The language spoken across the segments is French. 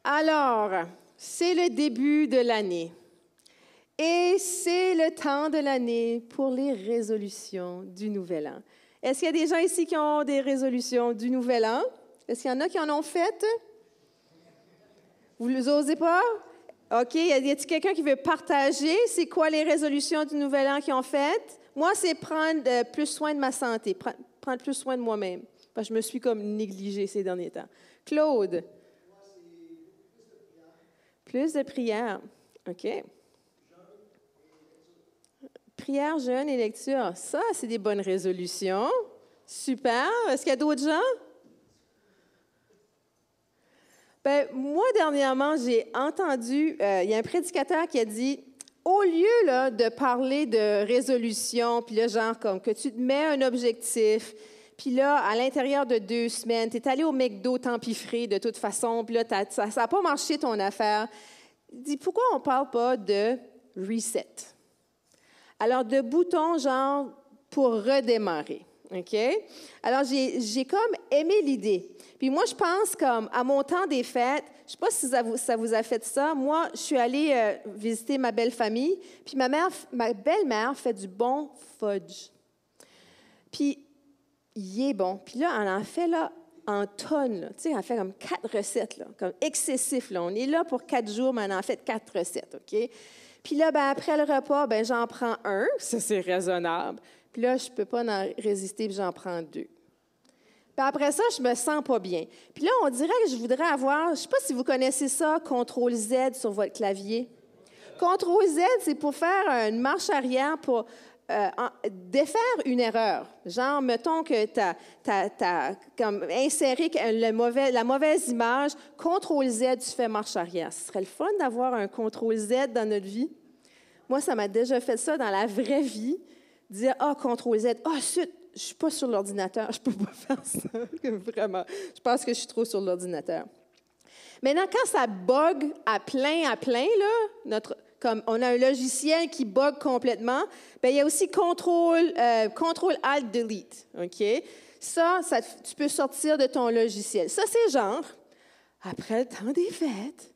Alors, c'est le début de l'année et c'est le temps de l'année pour les résolutions du Nouvel An. Est-ce qu'il y a des gens ici qui ont des résolutions du Nouvel An? Est-ce qu'il y en a qui en ont fait? Vous ne les osez pas? OK. Y a-t-il quelqu'un qui veut partager? C'est quoi les résolutions du Nouvel An qu'ils ont faites? Moi, c'est prendre plus soin de ma santé, prendre plus soin de moi-même. Parce que je me suis comme négligée ces derniers temps. Claude? Plus de prière. OK. Prière, jeûne et lecture. Ça, c'est des bonnes résolutions. Super. Est-ce qu'il y a d'autres gens? Bien, moi, dernièrement, j'ai entendu, il y a un prédicateur qui a dit, au lieu là, de parler de résolution, puis là, genre comme que tu te mets un objectif, puis là, à l'intérieur de 2 semaines, tu es allé au McDo t'empiffrer de toute façon, puis là, ça n'a pas marché ton affaire. Il dit, pourquoi on ne parle pas de reset? Alors, de boutons, genre, pour redémarrer. OK? Alors, j'ai comme aimé l'idée. Puis moi, je pense comme à mon temps des fêtes, je ne sais pas si ça vous a fait ça. Moi, je suis allée visiter ma belle famille, puis ma belle-mère fait du bon fudge. Puis, il est bon. Puis là, elle en fait là, en tonnes. Tu sais, elle fait comme 4 recettes, là, comme excessif. Là. On est là pour 4 jours, mais elle en fait 4 recettes. OK? Puis là, ben, après le repas, ben, j'en prends un. Ça, c'est raisonnable. Puis là, je ne peux pas en résister, puis j'en prends 2. Puis après ça, je me sens pas bien. Puis là, on dirait que je voudrais avoir, je ne sais pas si vous connaissez ça, CTRL-Z sur votre clavier. CTRL-Z, c'est pour faire une marche arrière pour défaire une erreur. Genre, mettons que tu as comme inséré la mauvaise image, CTRL-Z, tu fais marche arrière. Ce serait le fun d'avoir un CTRL-Z dans notre vie. Moi, ça m'a déjà fait ça dans la vraie vie. Dire, CTRL-Z, zut, je ne suis pas sur l'ordinateur, je ne peux pas faire ça. Vraiment, je pense que je suis trop sur l'ordinateur. Maintenant, quand ça bug à plein, là, comme on a un logiciel qui bug complètement, bien, il y a aussi Ctrl-Alt-Delete. OK? Ça, tu peux sortir de ton logiciel. Ça, c'est genre, après le temps des fêtes,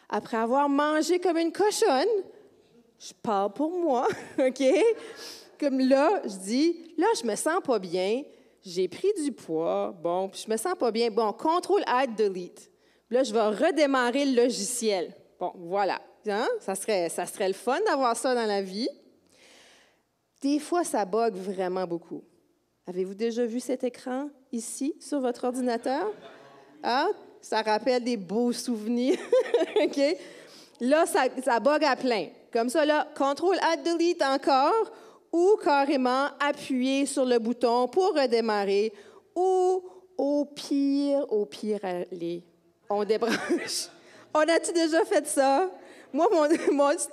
après avoir mangé comme une cochonne, je parle pour moi, OK? Comme là, je dis, là, je me sens pas bien, j'ai pris du poids, bon, puis je me sens pas bien. Bon, Ctrl-Alt-Delete. Là, je vais redémarrer le logiciel. Bon, voilà. Hein? Ça serait le fun d'avoir ça dans la vie. Des fois, ça bug vraiment beaucoup. Avez-vous déjà vu cet écran ici, sur votre ordinateur? Ah, ça rappelle des beaux souvenirs. OK? Là, ça bug à plein. Comme ça, là, Ctrl-Alt-Delete encore, ou carrément appuyer sur le bouton pour redémarrer, ou au pire, allez, on débranche. On a-tu déjà fait ça? Moi,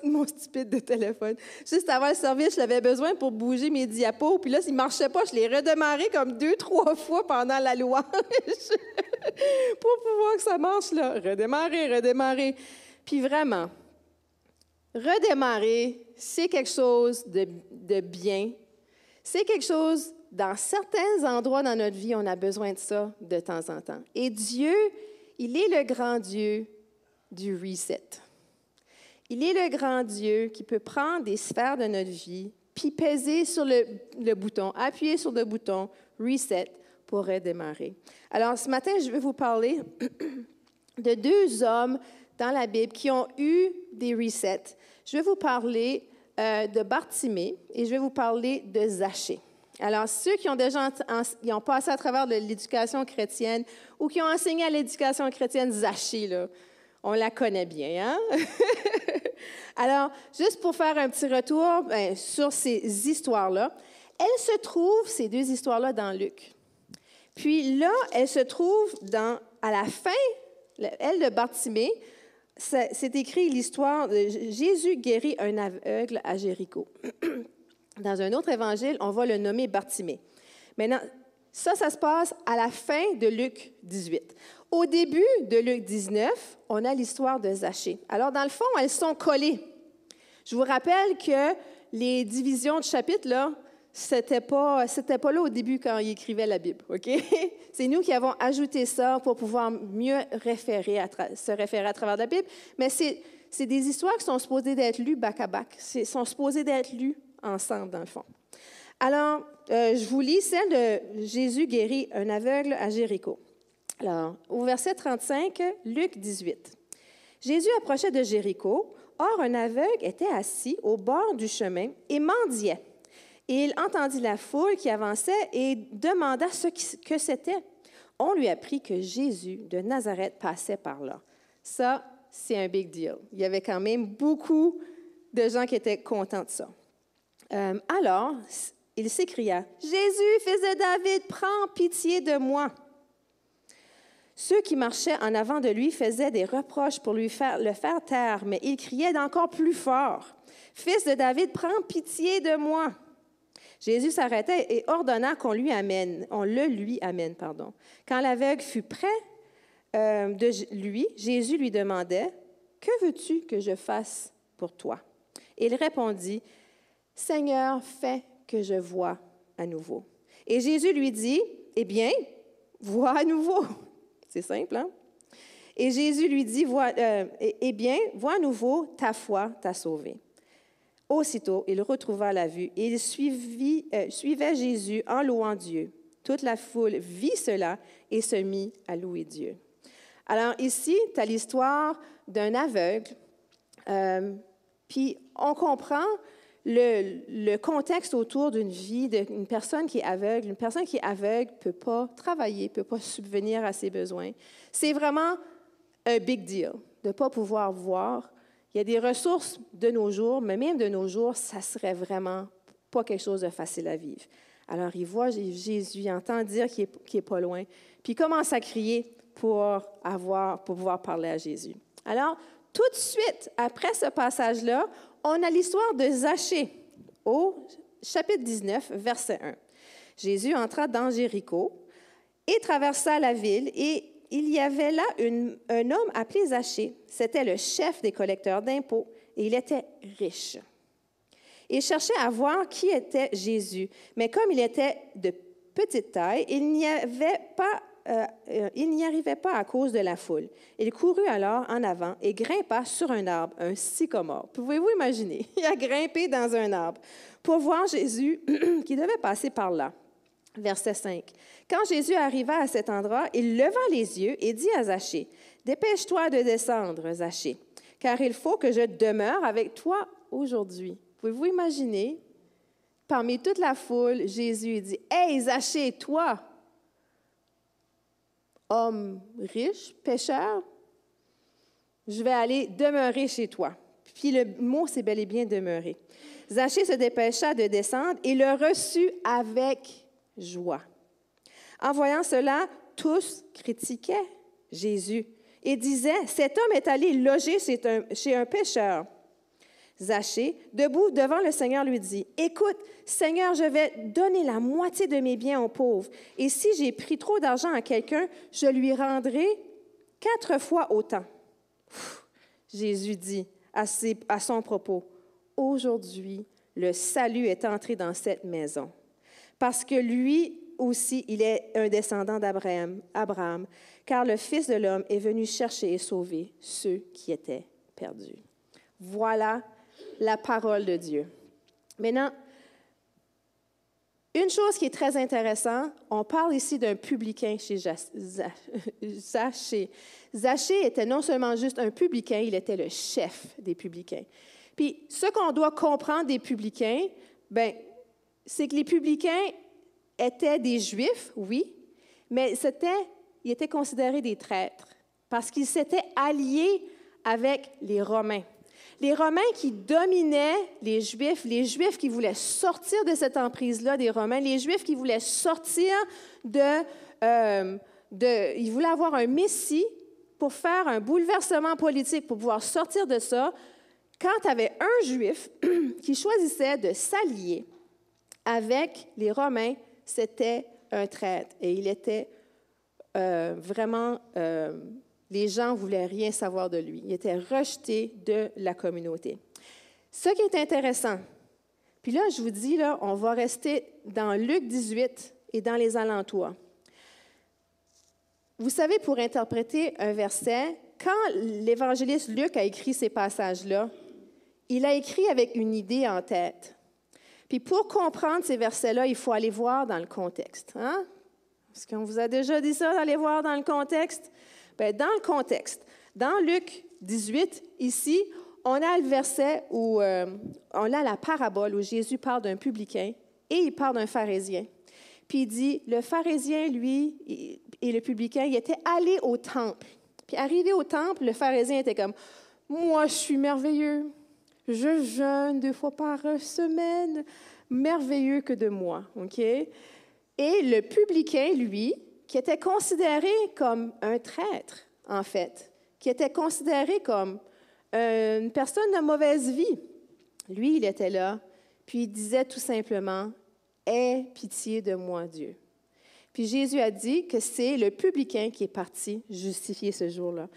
mon stupide de téléphone, juste avant le service, je l'avais besoin pour bouger mes diapos, puis là, s'il ne marchait pas, je l'ai redémarré comme 2-3 fois pendant la louange pour pouvoir que ça marche, là. Redémarrer. Puis vraiment, redémarrer, c'est quelque chose de bien. C'est quelque chose, dans certains endroits dans notre vie, on a besoin de ça de temps en temps. Et Dieu, il est le grand Dieu du reset. Il est le grand Dieu qui peut prendre des sphères de notre vie, puis peser sur le bouton, appuyer sur le bouton reset pour redémarrer. Alors, ce matin, je vais vous parler de 2 hommes dans la Bible qui ont eu des resets. Je vais vous parler de Bartimée et je vais vous parler de Zachée. Alors, ceux qui ont déjà ont passé à travers de l'éducation chrétienne ou qui ont enseigné à l'éducation chrétienne, Zachée, là, on la connaît bien, hein? Alors, juste pour faire un petit retour sur ces histoires-là, ces 2 histoires-là, dans Luc. Puis là, elles se trouvent à la fin, elle de Bartimée, c'est écrit l'histoire de Jésus guérit un aveugle à Jéricho. Dans un autre évangile, on va le nommer Bartimée. Maintenant, ça se passe à la fin de Luc 18. Au début de Luc 19, on a l'histoire de Zachée. Alors, dans le fond, elles sont collées. Je vous rappelle que les divisions de chapitres, là, c'était pas là au début quand il écrivait la Bible, OK? C'est nous qui avons ajouté ça pour pouvoir mieux se référer à travers la Bible. Mais c'est des histoires qui sont supposées d'être lues back à back. Sont supposées d'être lues ensemble, dans le fond. Alors, je vous lis celle de Jésus guérit un aveugle à Jéricho. Alors, au verset 35, Luc 18. Jésus approchait de Jéricho. Or, un aveugle était assis au bord du chemin et mendiait. Et il entendit la foule qui avançait et demanda que c'était. On lui apprit que Jésus de Nazareth passait par là. Ça, c'est un big deal. Il y avait quand même beaucoup de gens qui étaient contents de ça. Alors, il s'écria, « Jésus, fils de David, prends pitié de moi. » Ceux qui marchaient en avant de lui faisaient des reproches pour le faire taire, mais il criait d'encore plus fort, « Fils de David, prends pitié de moi. » Jésus s'arrêta et ordonna qu'on le lui amène. Quand l'aveugle fut près de lui, Jésus lui demandait, « Que veux-tu que je fasse pour toi? » Et il répondit, « Seigneur, fais que je voie à nouveau. » Et Jésus lui dit, « Eh bien, vois à nouveau. » C'est simple, hein? Et Jésus lui dit, « Eh bien, vois à nouveau, ta foi t'a sauvé. » Aussitôt, il retrouva la vue et il suivait Jésus en louant Dieu. Toute la foule vit cela et se mit à louer Dieu. Alors ici, tu as l'histoire d'un aveugle, puis on comprend le contexte autour d'une vie d'une personne qui est aveugle. Une personne qui est aveugle ne peut pas travailler, ne peut pas subvenir à ses besoins. C'est vraiment un big deal de ne pas pouvoir voir. Il y a des ressources de nos jours, mais même de nos jours, ça serait vraiment pas quelque chose de facile à vivre. Alors, il voit Jésus, il entend dire qu'il est pas loin, puis il commence à crier pour pouvoir parler à Jésus. Alors, tout de suite, après ce passage-là, on a l'histoire de Zachée au chapitre 19, verset 1. Jésus entra dans Jéricho et traversa la ville et il y avait là un homme appelé Zachée. C'était le chef des collecteurs d'impôts et il était riche. Il cherchait à voir qui était Jésus, mais comme il était de petite taille, il n'y arrivait pas à cause de la foule. Il courut alors en avant et grimpa sur un arbre, un sycomore. Pouvez-vous imaginer? Il a grimpé dans un arbre pour voir Jésus qui devait passer par là. Verset 5. Quand Jésus arriva à cet endroit, il leva les yeux et dit à Zachée, « Dépêche-toi de descendre, Zachée, car il faut que je demeure avec toi aujourd'hui. » Pouvez-vous imaginer? Parmi toute la foule, Jésus dit, « Hey, Zachée, toi, homme riche, pécheur, je vais aller demeurer chez toi. » Puis le mot, c'est bel et bien demeurer. Zachée se dépêcha de descendre et le reçut avec joie. En voyant cela, tous critiquaient Jésus et disaient, « Cet homme est allé loger chez un pécheur. » Zachée, debout devant le Seigneur, lui dit, « Écoute, Seigneur, je vais donner la moitié de mes biens aux pauvres, et si j'ai pris trop d'argent à quelqu'un, je lui rendrai 4 fois autant. » Jésus dit à son propos, « Aujourd'hui, le salut est entré dans cette maison, parce que lui aussi, il est un descendant d'Abraham, car le Fils de l'homme est venu chercher et sauver ceux qui étaient perdus. » Voilà la parole de Dieu. Maintenant, une chose qui est très intéressante, on parle ici d'un publicain chez Zachée. Zachée était non seulement juste un publicain, il était le chef des publicains. Puis, ce qu'on doit comprendre des publicains, c'est que les publicains étaient des Juifs, oui, mais ils étaient considérés des traîtres parce qu'ils s'étaient alliés avec les Romains. Les Romains qui dominaient les Juifs qui voulaient sortir de cette emprise-là des Romains, les Juifs qui voulaient sortir ils voulaient avoir un Messie pour faire un bouleversement politique, pour pouvoir sortir de ça. Quand tu avais un Juif qui choisissait de s'allier avec les Romains, c'était un traître. Et il était vraiment... les gens ne voulaient rien savoir de lui. Il était rejeté de la communauté. Ce qui est intéressant, Puis là, je vous dis, là, on va rester dans Luc 18 et dans les alentours. Vous savez, pour interpréter un verset, quand l'évangéliste Luc a écrit ces passages-là, il a écrit avec une idée en tête. Puis pour comprendre ces versets-là, il faut aller voir dans le contexte. Hein? Est-ce qu'on vous a déjà dit ça, d'aller voir dans le contexte? Bien, dans le contexte, dans Luc 18, ici, on a le verset où on a la parabole où Jésus parle d'un publicain et il parle d'un pharisien. Puis il dit, le pharisien, lui, et le publicain, il était allé au temple. Puis arrivé au temple, le pharisien était comme, moi, je suis merveilleux. Je jeûne 2 fois par semaine. Merveilleux que de moi. OK? Et le publicain, lui, qui était considéré comme un traître, en fait, qui était considéré comme une personne de mauvaise vie, lui, il était là, puis il disait tout simplement, « Aie pitié de moi, Dieu. » Puis Jésus a dit que c'est le publicain qui est parti justifier ce jour-là.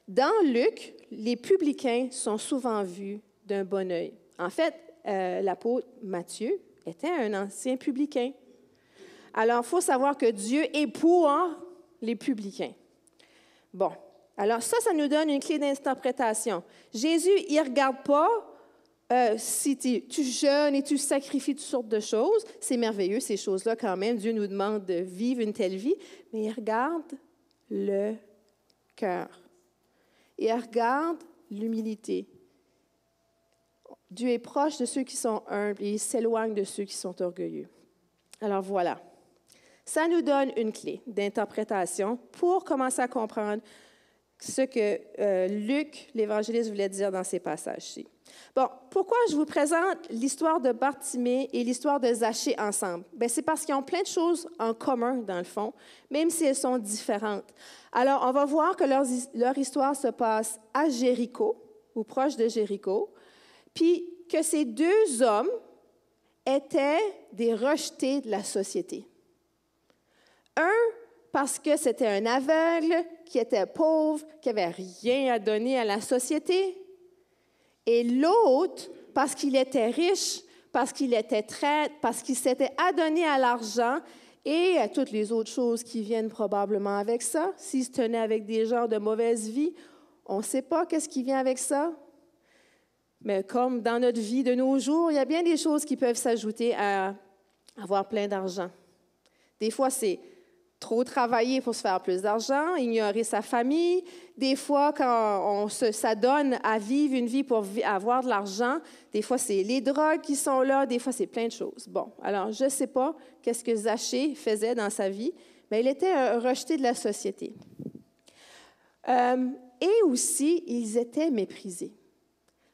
Dans Luc, les publicains sont souvent vus d'un bon œil. En fait, l'apôtre Matthieu était un ancien publicain. Alors, il faut savoir que Dieu est pour les publicains. Bon, alors ça nous donne une clé d'interprétation. Jésus, il ne regarde pas si tu jeûnes et tu sacrifies toutes sortes de choses. C'est merveilleux, ces choses-là quand même. Dieu nous demande de vivre une telle vie, mais il regarde le cœur. Il regarde l'humilité. Dieu est proche de ceux qui sont humbles et il s'éloigne de ceux qui sont orgueilleux. Alors voilà, ça nous donne une clé d'interprétation pour commencer à comprendre ce que Luc, l'évangéliste, voulait dire dans ces passages-ci. Bon, pourquoi je vous présente l'histoire de Bartimée et l'histoire de Zachée ensemble? Bien, c'est parce qu'ils ont plein de choses en commun, dans le fond, même si elles sont différentes. Alors, on va voir que leur histoire se passe à Jéricho, ou proche de Jéricho, puis que ces 2 hommes étaient des rejetés de la société. Un, parce que c'était un aveugle, qui était pauvre, qui n'avait rien à donner à la société. Et l'autre, parce qu'il était riche, parce qu'il était traître, parce qu'il s'était adonné à l'argent et à toutes les autres choses qui viennent probablement avec ça. S'il se tenait avec des gens de mauvaise vie, on ne sait pas qu'est-ce qui vient avec ça. Mais comme dans notre vie de nos jours, il y a bien des choses qui peuvent s'ajouter à avoir plein d'argent. Des fois, c'est trop travailler pour se faire plus d'argent, ignorer sa famille. Des fois, quand on s'adonne à vivre une vie pour avoir de l'argent, des fois, c'est les drogues qui sont là, des fois, c'est plein de choses. Bon, alors, je ne sais pas qu'est-ce que Zachée faisait dans sa vie, mais il était un rejeté de la société. Et aussi, ils étaient méprisés.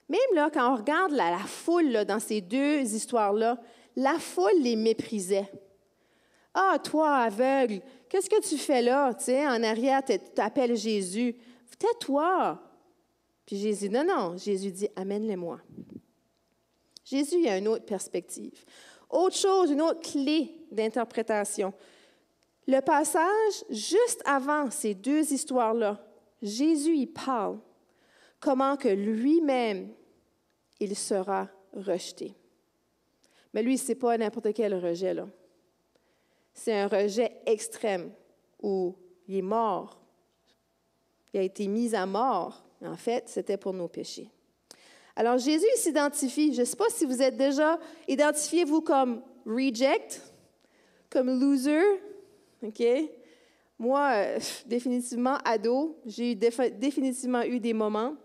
Même là, quand on regarde la foule là, dans ces 2 histoires-là, la foule les méprisait. « Ah, toi, aveugle, qu'est-ce que tu fais là? Tu sais, en arrière, tu t'appelles Jésus. Tais-toi. » Puis Jésus, non. Jésus dit, « Amène-les-moi. » Jésus, il y a une autre perspective. Autre chose, une autre clé d'interprétation. Le passage, juste avant ces 2 histoires-là, Jésus, il parle comment que lui-même, il sera rejeté. Mais lui, ce n'est pas n'importe quel rejet, là. C'est un rejet extrême où il est mort. Il a été mis à mort. En fait, c'était pour nos péchés. Alors, Jésus il s'identifie. Je ne sais pas si vous êtes déjà identifié, vous, comme reject, comme loser. OK? Moi, définitivement, ado, j'ai définitivement eu des moments.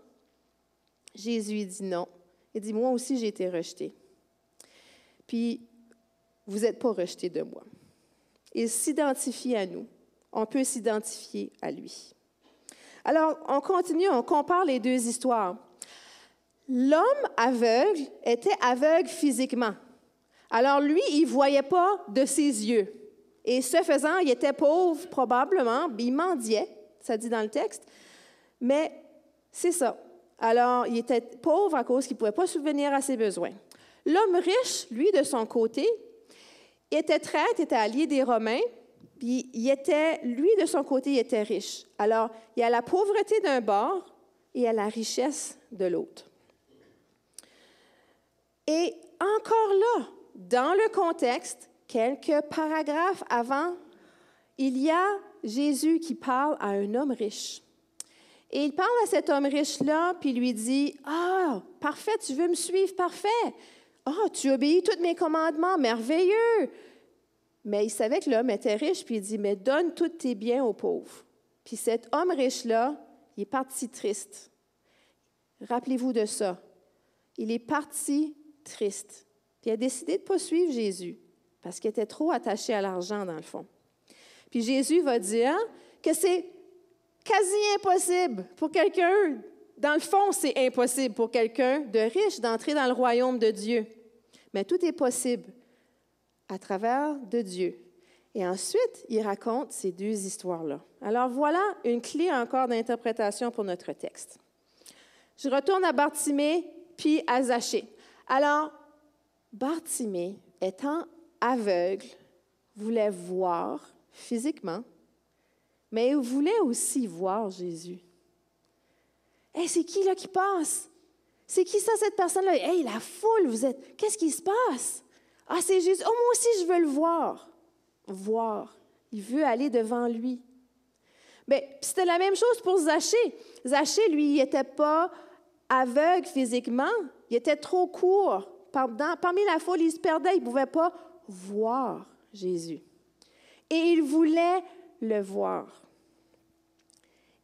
Jésus il dit non. Il dit, moi aussi, j'ai été rejeté. Puis, vous n'êtes pas rejeté de moi. Il s'identifie à nous. On peut s'identifier à lui. Alors, on continue, on compare les 2 histoires. L'homme aveugle était aveugle physiquement. Alors, lui, il ne voyait pas de ses yeux. Et ce faisant, il était pauvre, probablement, il mendiait, ça dit dans le texte. Mais c'est ça. Alors, il était pauvre à cause qu'il ne pouvait pas subvenir à ses besoins. L'homme riche, lui, de son côté, était traître, était allié des Romains, puis lui, de son côté, il était riche. Alors, il y a la pauvreté d'un bord et il y a la richesse de l'autre. Et encore là, dans le contexte, quelques paragraphes avant, il y a Jésus qui parle à un homme riche. Et il parle à cet homme riche-là, puis il lui dit, « Ah, parfait, tu veux me suivre, parfait. Ah, tu obéis tous mes commandements, merveilleux. » Mais il savait que l'homme était riche, puis il dit, « Mais donne tous tes biens aux pauvres. » Puis cet homme riche-là, il est parti triste. Rappelez-vous de ça. Il est parti triste. Puis il a décidé de ne pas suivre Jésus, parce qu'il était trop attaché à l'argent, dans le fond. Puis Jésus va dire que c'est quasi impossible pour quelqu'un, dans le fond, c'est impossible pour quelqu'un de riche d'entrer dans le royaume de Dieu. Mais tout est possible à travers de Dieu. Et ensuite, il raconte ces deux histoires-là. Alors voilà une clé encore d'interprétation pour notre texte. Je retourne à Bartimée puis à Zachée. Alors, Bartimée, étant aveugle, voulait voir physiquement, mais il voulait aussi voir Jésus. Hey, c'est qui là qui passe? C'est qui ça, cette personne-là? Hey, la foule, vous êtes... Qu'est-ce qui se passe? Ah, c'est Jésus. Oh, moi aussi, je veux le voir. Voir. Il veut aller devant lui. Bien, c'était la même chose pour Zachée. Zachée, lui, il n'était pas aveugle physiquement. Il était trop court. Parmi la foule, il se perdait. Il ne pouvait pas voir Jésus. Et il voulait le voir.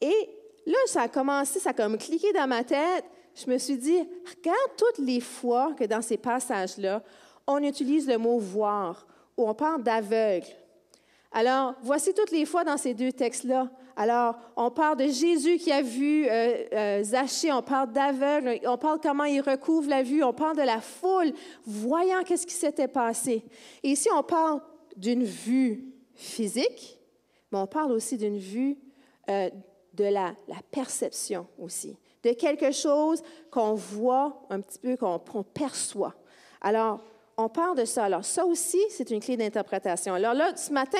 Et là, ça a commencé, ça a comme cliqué dans ma tête. Je me suis dit, regarde toutes les fois que dans ces passages-là, on utilise le mot « voir » ou on parle d'aveugle. Alors, voici toutes les fois dans ces deux textes-là. Alors, on parle de Jésus qui a vu Zachée, on parle d'aveugle, on parle comment il recouvre la vue, on parle de la foule, voyant qu'est-ce qui s'était passé. Et ici, on parle d'une vue physique, mais on parle aussi d'une vue de la perception aussi, de quelque chose qu'on voit un petit peu, qu'on perçoit. Alors, on parle de ça. Alors, ça aussi, c'est une clé d'interprétation. Alors là, ce matin,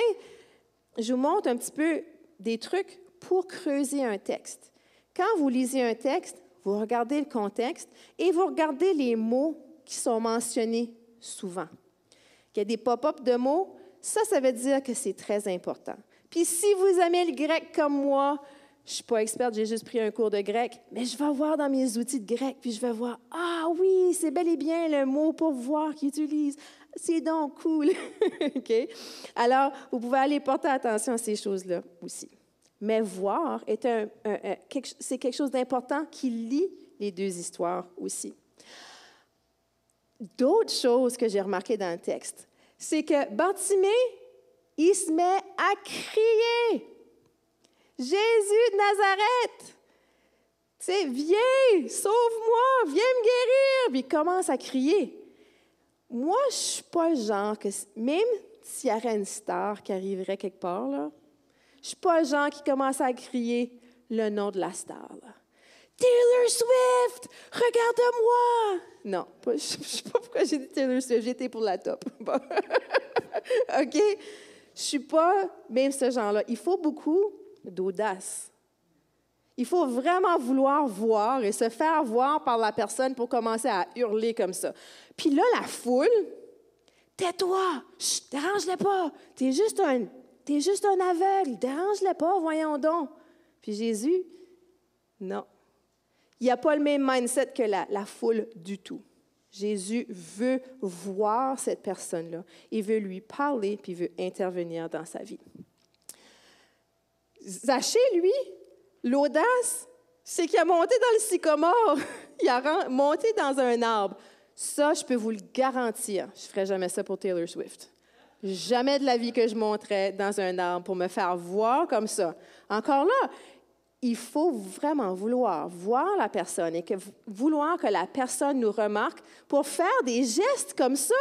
je vous montre un petit peu des trucs pour creuser un texte. Quand vous lisez un texte, vous regardez le contexte et vous regardez les mots qui sont mentionnés souvent. Il y a des pop-up de mots, ça veut dire que c'est très important. Puis si vous aimez le grec comme moi, je ne suis pas experte, j'ai juste pris un cours de grec, mais je vais voir dans mes outils de grec, puis je vais voir, ah oui, c'est bel et bien le mot pour voir qu'il utilise. C'est donc cool. OK? Alors, vous pouvez aller porter attention à ces choses-là aussi. Mais voir, c'est quelque chose d'important qui lie les deux histoires aussi. D'autres choses que j'ai remarquées dans le texte, c'est que Bartimée, il se met à crier. Jésus de Nazareth, tu sais, viens, sauve-moi, viens me guérir. Puis il commence à crier. Moi, je ne suis pas le genre que, même s'il y aurait une star qui arriverait quelque part, là, je ne suis pas le genre qui commence à crier le nom de la star. Là. Taylor Swift, regarde-moi! Non, je ne sais pas pourquoi j'ai dit Taylor Swift, j'étais pour la top. Bon. OK? Je ne suis pas même ce genre-là. Il faut beaucoup d'audace. Il faut vraiment vouloir voir et se faire voir par la personne pour commencer à hurler comme ça. Puis là, la foule, tais-toi, dérange-le pas, t'es juste un aveugle, dérange-le pas, voyons donc. Puis Jésus, non. Il n'y a pas le même mindset que la foule du tout. Jésus veut voir cette personne-là. Il veut lui parler, puis il veut intervenir dans sa vie. Zachée, lui, l'audace, c'est qu'il a monté dans le sycomore. Il a monté dans un arbre. Ça, je peux vous le garantir. Je ne ferais jamais ça pour Taylor Swift. Jamais de la vie que je monterais dans un arbre pour me faire voir comme ça. Encore là, il faut vraiment vouloir voir la personne et vouloir que la personne nous remarque pour faire des gestes comme ça.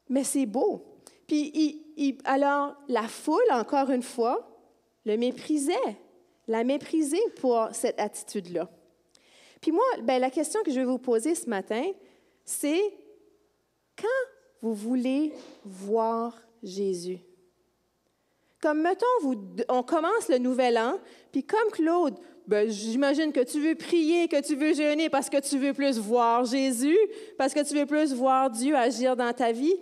Mais c'est beau. Puis, alors, la foule, encore une fois, la méprisait pour cette attitude-là. Puis moi, la question que je vais vous poser ce matin, c'est quand vous voulez voir Jésus, Comme, mettons, on commence le nouvel an, puis comme Claude, ben, j'imagine que tu veux prier, que tu veux jeûner parce que tu veux plus voir Jésus, parce que tu veux plus voir Dieu agir dans ta vie.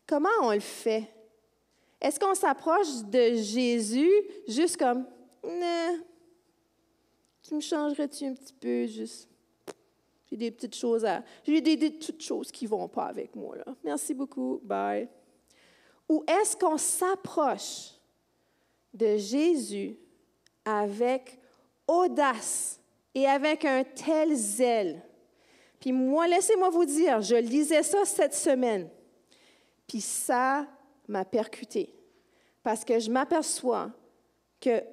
Comment on le fait? Est-ce qu'on s'approche de Jésus juste comme, non, tu me changerais-tu un petit peu, juste, j'ai des petites choses j'ai des petites choses qui ne vont pas avec moi, là. Merci beaucoup, bye. Ou est-ce qu'on s'approche de Jésus avec audace et avec un tel zèle? Puis moi, laissez-moi vous dire, je lisais ça cette semaine, puis ça m'a percuté. Parce que je m'aperçois qu'il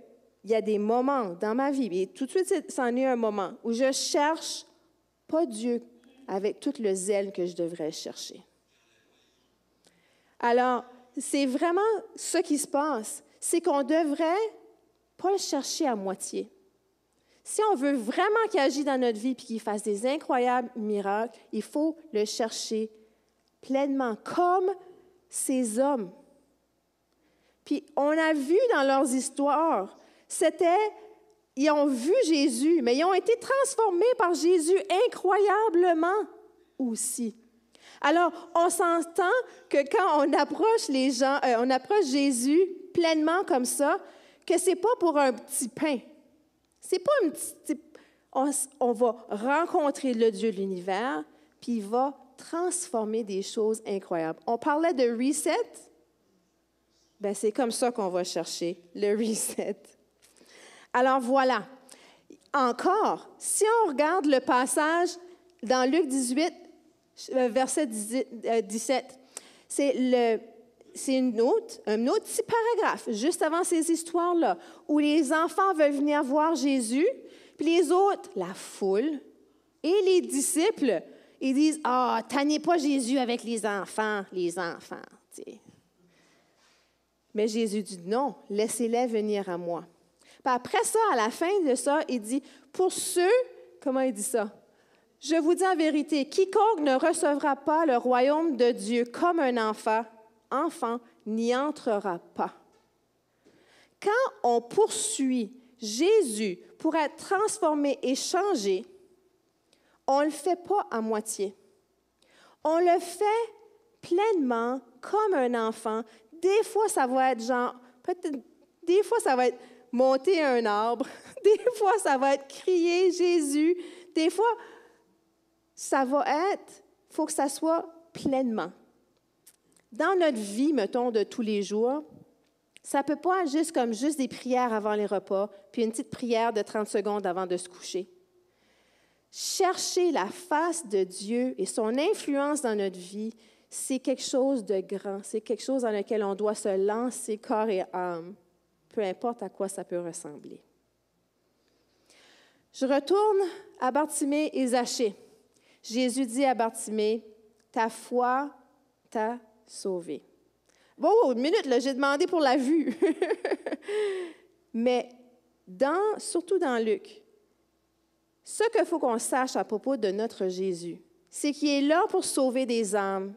y a des moments dans ma vie, et tout de suite, c'en est un moment, où je cherche pas Dieu avec tout le zèle que je devrais chercher. Alors, c'est vraiment ce qui se passe, c'est qu'on ne devrait pas le chercher à moitié. Si on veut vraiment qu'il agisse dans notre vie et qu'il fasse des incroyables miracles, il faut le chercher pleinement, comme ces hommes. Puis on a vu dans leurs histoires, ils ont vu Jésus, mais ils ont été transformés par Jésus incroyablement aussi. Alors, on s'entend que quand on approche les gens, on approche Jésus pleinement comme ça, que c'est pas pour un petit pain. C'est pas un petit... On va rencontrer le Dieu de l'univers, puis il va transformer des choses incroyables. On parlait de reset. Bien, c'est comme ça qu'on va chercher le reset. Alors voilà. Encore, si on regarde le passage dans Luc 18, verset 17, c'est un autre petit paragraphe, juste avant ces histoires-là, où les enfants veulent venir voir Jésus, puis les autres, la foule et les disciples, ils disent « Ah, tannez pas Jésus avec les enfants. » T'sais. Mais Jésus dit « Non, laissez-les venir à moi. » Puis après ça, à la fin de ça, il dit « Pour ceux... » Comment il dit ça? « Je vous dis en vérité, quiconque ne recevra pas le royaume de Dieu comme un enfant n'y entrera pas. » Quand on poursuit Jésus pour être transformé et changé, on ne le fait pas à moitié. On le fait pleinement comme un enfant. Des fois, ça va être des fois, ça va être monter un arbre. Des fois, ça va être crier Jésus. Des fois, ça va être, il faut que ça soit pleinement. Dans notre vie, mettons, de tous les jours, ça ne peut pas être juste des prières avant les repas, puis une petite prière de 30 secondes avant de se coucher. Chercher la face de Dieu et son influence dans notre vie, c'est quelque chose de grand. C'est quelque chose dans lequel on doit se lancer corps et âme, peu importe à quoi ça peut ressembler. Je retourne à Bartimée et Zachée. Jésus dit à Bartimée, « Ta foi t'a sauvé. » Bon, une minute, là, j'ai demandé pour la vue. Mais surtout dans Luc, ce qu'il faut qu'on sache à propos de notre Jésus, c'est qu'il est là pour sauver des âmes,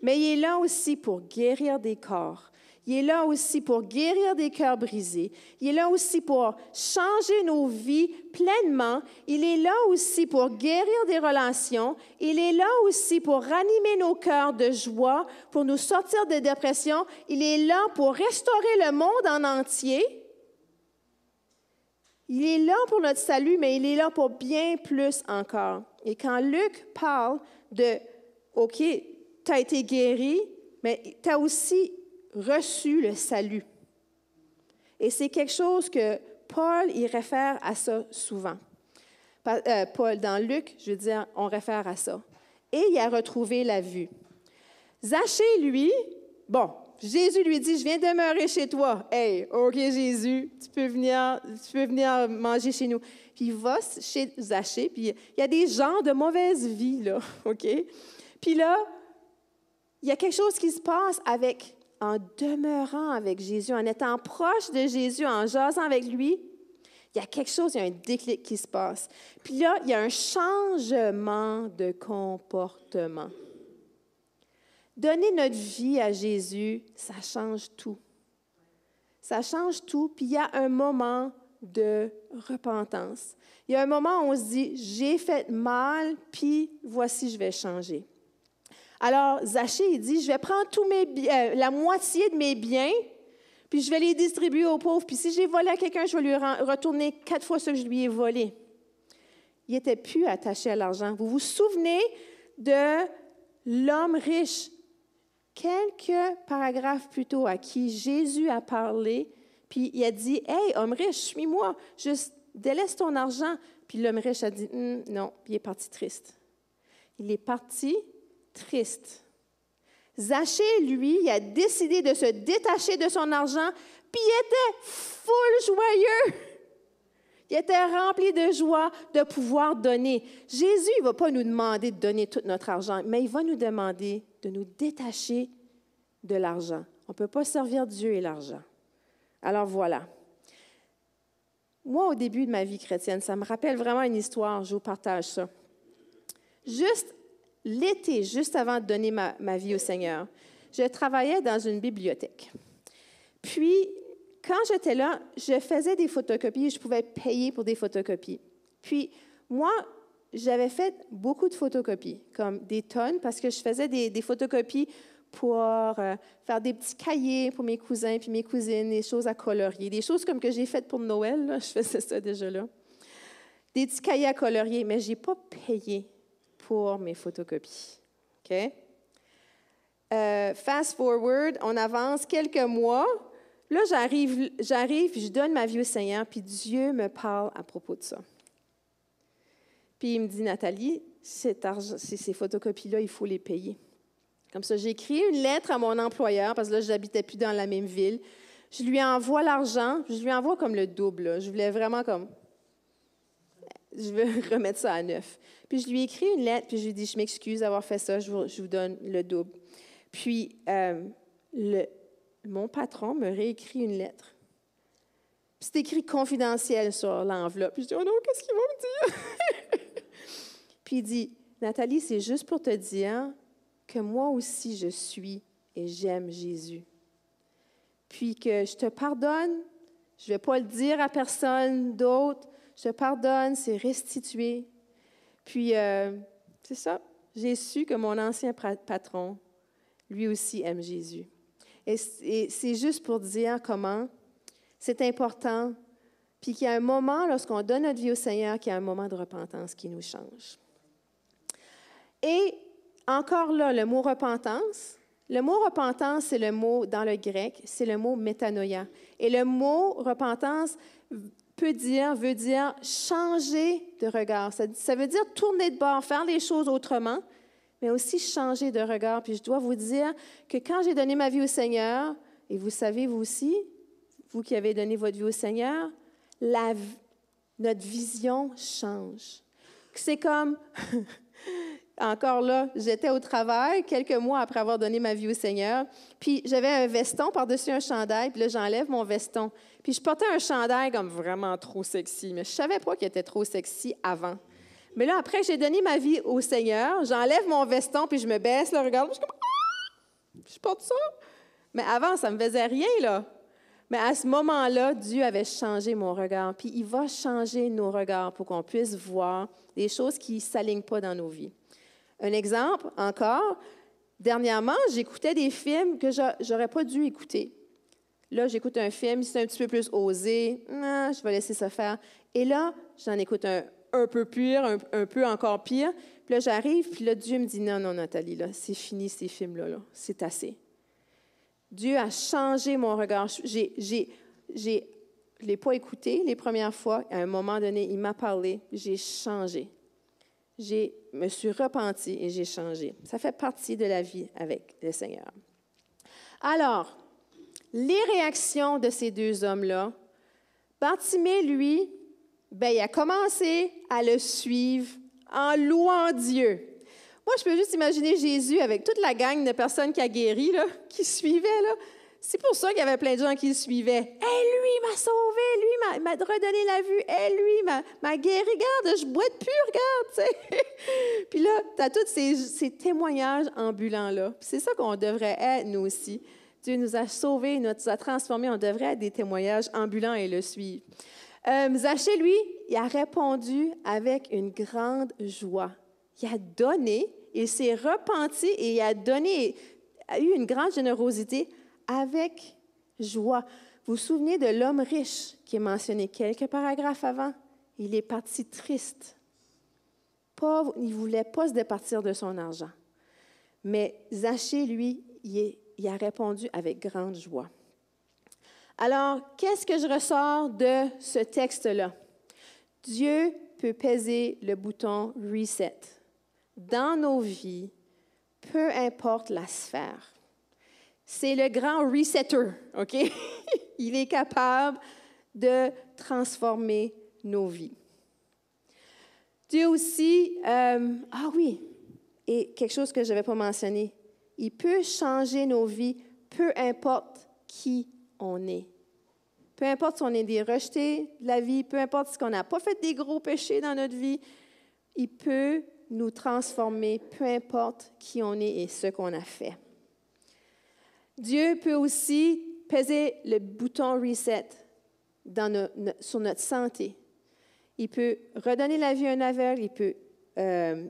mais il est là aussi pour guérir des corps. Il est là aussi pour guérir des cœurs brisés. Il est là aussi pour changer nos vies pleinement. Il est là aussi pour guérir des relations. Il est là aussi pour ranimer nos cœurs de joie, pour nous sortir de dépression. Il est là pour restaurer le monde en entier. Il est là pour notre salut, mais il est là pour bien plus encore. Et quand Luc parle de « OK, tu as été guéri, mais tu as aussi reçu le salut. » Et c'est quelque chose que Paul, il réfère à ça souvent. Paul, dans Luc, je veux dire, on réfère à ça. Et il a retrouvé la vue. Zachée, lui, bon, Jésus lui dit, « Je viens demeurer chez toi. » « Hey, OK, Jésus, tu peux venir manger chez nous. » Puis il va chez Zachée, puis il y a des gens de mauvaise vie, là, OK? Puis là, il y a quelque chose qui se passe en demeurant avec Jésus, en étant proche de Jésus, en jasant avec lui. Il y a quelque chose, il y a un déclic qui se passe. Puis là, il y a un changement de comportement. Donner notre vie à Jésus, ça change tout. Ça change tout, puis il y a un moment de repentance. Il y a un moment où on se dit, j'ai fait mal, puis voici, je vais changer. Alors, Zachée, il dit, je vais prendre la moitié de mes biens, puis je vais les distribuer aux pauvres. Puis si j'ai volé à quelqu'un, je vais lui retourner 4 fois ce que je lui ai volé. Il n'était plus attaché à l'argent. Vous vous souvenez de l'homme riche? Quelques paragraphes plus tôt, à qui Jésus a parlé, puis il a dit, « Hey, homme riche, suis-moi, juste délaisse ton argent. » Puis l'homme riche a dit, « Non. » Puis il est parti triste. Il est parti triste. Zachée, lui, il a décidé de se détacher de son argent, puis il était full joyeux. Il était rempli de joie de pouvoir donner. Jésus, il ne va pas nous demander de donner tout notre argent, mais il va nous demander de nous détacher de l'argent. On ne peut pas servir Dieu et l'argent. Alors voilà. Moi, au début de ma vie chrétienne, ça me rappelle vraiment une histoire, je vous partage ça. Juste l'été, juste avant de donner ma vie au Seigneur, je travaillais dans une bibliothèque. Puis, quand j'étais là, je faisais des photocopies, je pouvais payer pour des photocopies. Puis, moi, j'avais fait beaucoup de photocopies, comme des tonnes, parce que je faisais des photocopies pour faire des petits cahiers pour mes cousins puis mes cousines, des choses à colorier, des choses comme que j'ai faites pour Noël, là, je faisais ça déjà là. Des petits cahiers à colorier, mais je n'ai pas payé pour mes photocopies. OK? Fast forward, on avance quelques mois. Là, j'arrive, puis je donne ma vie au Seigneur, puis Dieu me parle à propos de ça. Puis il me dit, Nathalie, ces photocopies-là, il faut les payer. Comme ça, j'ai écrit une lettre à mon employeur, parce que là, je n'habitais plus dans la même ville. Je lui envoie l'argent, je lui envoie comme le double. Là. Je voulais vraiment comme, je veux remettre ça à neuf. Puis je lui ai écrit une lettre, puis je lui ai dit, je m'excuse d'avoir fait ça, je vous donne le double. Puis mon patron me réécrit une lettre. Puis c'est écrit confidentiel sur l'enveloppe. Puis je dis, oh non, qu'est-ce qu'il va me dire? Puis il dit, Nathalie, c'est juste pour te dire que moi aussi je suis et j'aime Jésus. Puis que je te pardonne, je ne vais pas le dire à personne d'autre, je te pardonne, c'est restitué. Puis, c'est ça, j'ai su que mon ancien patron, lui aussi aime Jésus. Et c'est juste pour dire comment c'est important, puis qu'il y a un moment, lorsqu'on donne notre vie au Seigneur, qu'il y a un moment de repentance qui nous change. Et encore là, le mot repentance, c'est le mot dans le grec, c'est le mot métanoïa. Et le mot repentance veut dire changer de regard. Ça veut dire tourner de bord, faire les choses autrement, mais aussi changer de regard. Puis je dois vous dire que quand j'ai donné ma vie au Seigneur, et vous savez, vous aussi, vous qui avez donné votre vie au Seigneur, notre vision change. C'est comme, encore là, j'étais au travail quelques mois après avoir donné ma vie au Seigneur, puis j'avais un veston par-dessus un chandail, puis là, j'enlève mon veston. Puis je portais un chandail comme vraiment trop sexy, mais je ne savais pas qu'il était trop sexy avant. Mais là, après que j'ai donné ma vie au Seigneur, j'enlève mon veston, puis je me baisse, là, regarde, je suis comme, ah! Je porte ça. Mais avant, ça ne me faisait rien, là. Mais à ce moment-là, Dieu avait changé mon regard, puis il va changer nos regards pour qu'on puisse voir des choses qui ne s'alignent pas dans nos vies. Un exemple, encore, dernièrement, j'écoutais des films que je n'aurais pas dû écouter. Là, j'écoute un film, c'est un petit peu plus osé, je vais laisser ça faire. Et là, j'en écoute un peu pire, un peu encore pire. Puis là, j'arrive, puis là, Dieu me dit, non, Nathalie, là, c'est fini ces films-là, là, c'est assez. Dieu a changé mon regard. Je ne l'ai pas écouté les premières fois. À un moment donné, il m'a parlé, j'ai changé. Je me suis repentie et j'ai changé. Ça fait partie de la vie avec le Seigneur. Alors, les réactions de ces deux hommes-là, Bartimée, lui, il a commencé à le suivre en louant Dieu. Moi, je peux juste imaginer Jésus avec toute la gang de personnes qui a guéri, là, qui suivaient. Là. C'est pour ça qu'il y avait plein de gens qui le suivaient. « Hey, lui m'a sauvé, lui m'a redonné la vue, hey, lui m'a guéri, regarde, je boite plus, regarde. » Puis là, tu as tous ces témoignages ambulants-là. C'est ça qu'on devrait être, nous aussi. Dieu nous a sauvés, nous a transformés. On devrait être des témoignages ambulants et le suivre. Zachée, lui, il a répondu avec une grande joie. Il a donné, il s'est repenti et il a donné, a eu une grande générosité avec joie. Vous vous souvenez de l'homme riche qui est mentionné quelques paragraphes avant? Il est parti triste. Pauvre, il ne voulait pas se départir de son argent. Mais Zachée, lui, il a répondu avec grande joie. Alors, qu'est-ce que je ressors de ce texte-là? Dieu peut peser le bouton « reset » dans nos vies, peu importe la sphère. C'est le grand resetter, OK? Il est capable de transformer nos vies. Dieu aussi, et quelque chose que je n'avais pas mentionné, il peut changer nos vies, peu importe qui on est. Peu importe si on est des rejetés de la vie, peu importe si on n'a pas fait des gros péchés dans notre vie, il peut nous transformer, peu importe qui on est et ce qu'on a fait. Dieu peut aussi peser le bouton reset sur notre santé. Il peut redonner la vie à un aveugle, il peut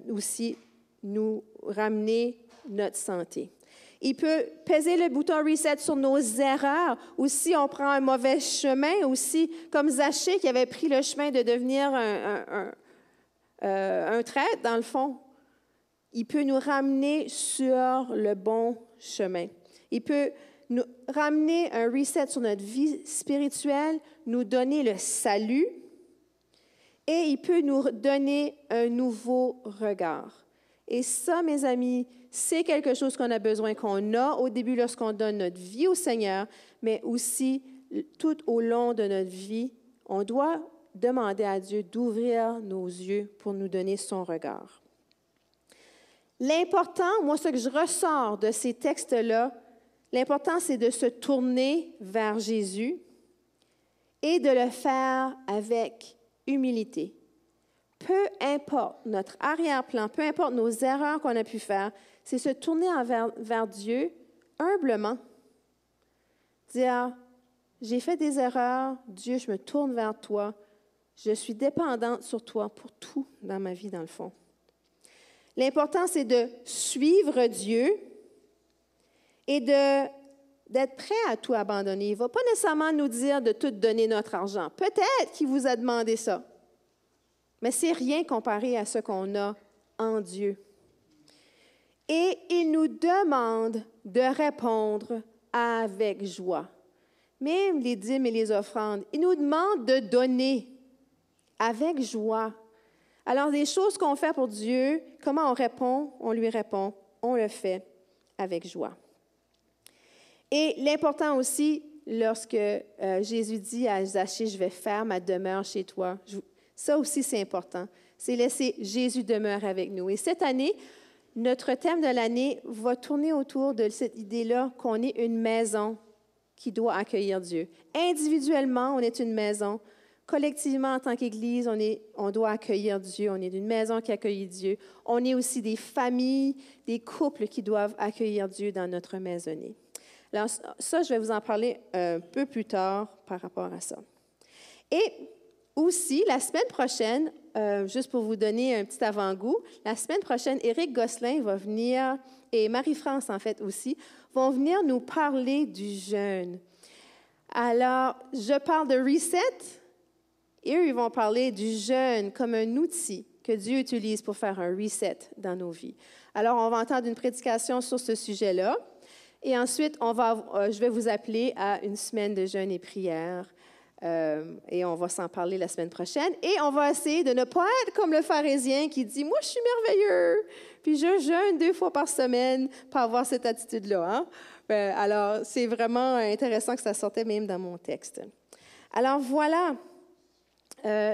aussi nous ramener notre santé. Il peut peser le bouton reset sur nos erreurs. Ou si on prend un mauvais chemin, aussi comme Zachée qui avait pris le chemin de devenir un traître, dans le fond, il peut nous ramener sur le bon chemin. Il peut nous ramener un reset sur notre vie spirituelle, nous donner le salut, et il peut nous donner un nouveau regard. Et ça, mes amis, c'est quelque chose qu'on a besoin, qu'on a au début lorsqu'on donne notre vie au Seigneur, mais aussi tout au long de notre vie, on doit demander à Dieu d'ouvrir nos yeux pour nous donner son regard. L'important, moi, ce que je ressors de ces textes-là, l'important, c'est de se tourner vers Jésus et de le faire avec humilité. Peu importe notre arrière-plan, peu importe nos erreurs qu'on a pu faire, c'est se tourner vers Dieu humblement. Dire, j'ai fait des erreurs, Dieu, je me tourne vers toi. Je suis dépendante sur toi pour tout dans ma vie, dans le fond. L'important, c'est de suivre Dieu et d'être prêt à tout abandonner. Il ne va pas nécessairement nous dire de tout donner notre argent. Peut-être qu'il vous a demandé ça. Mais c'est rien comparé à ce qu'on a en Dieu. Et il nous demande de répondre avec joie. Même les dîmes et les offrandes, il nous demande de donner avec joie. Alors, les choses qu'on fait pour Dieu, comment on répond? On lui répond, on le fait avec joie. Et l'important aussi, lorsque Jésus dit à Zachée, je vais faire ma demeure chez toi, ça aussi c'est important, c'est laisser Jésus demeurer avec nous. Et cette année, notre thème de l'année va tourner autour de cette idée-là qu'on est une maison qui doit accueillir Dieu. Individuellement, on est une maison. Collectivement, en tant qu'Église, on doit accueillir Dieu. On est une maison qui accueille Dieu. On est aussi des familles, des couples qui doivent accueillir Dieu dans notre maisonnée. Alors, ça, je vais vous en parler un peu plus tard par rapport à ça. Et aussi, la semaine prochaine, juste pour vous donner un petit avant-goût, la semaine prochaine, Éric Gosselin va venir, et Marie-France, en fait, aussi, vont venir nous parler du jeûne. Alors, je parle de reset, et eux, ils vont parler du jeûne comme un outil que Dieu utilise pour faire un reset dans nos vies. Alors, on va entendre une prédication sur ce sujet-là. Et ensuite, je vais vous appeler à une semaine de jeûne et prière. Et on va s'en parler la semaine prochaine. Et on va essayer de ne pas être comme le pharisien qui dit « Moi, je suis merveilleux, puis je jeûne 2 fois par semaine pour avoir cette attitude-là. Hein? » Alors, c'est vraiment intéressant que ça sortait même dans mon texte. Alors, voilà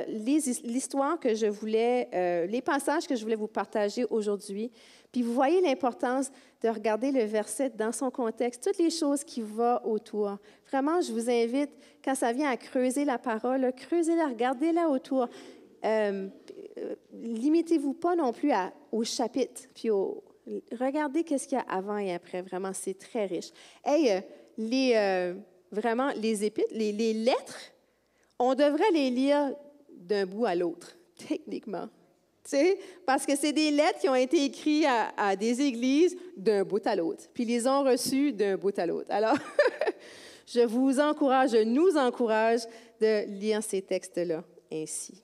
l'histoire que je voulais, les passages que je voulais vous partager aujourd'hui. Puis vous voyez l'importance de regarder le verset dans son contexte, toutes les choses qui vont autour. Vraiment, je vous invite, quand ça vient à creuser la parole, creusez-la, regardez-la autour. Limitez-vous pas non plus au chapitre, puis regardez qu'est-ce qu'il y a avant et après. Vraiment, c'est très riche. Hey, vraiment les épîtres, les lettres, on devrait les lire d'un bout à l'autre, techniquement. Tu sais, parce que c'est des lettres qui ont été écrites à des églises d'un bout à l'autre, puis ils les ont reçues d'un bout à l'autre. Alors, je nous encourage de lire ces textes-là ainsi.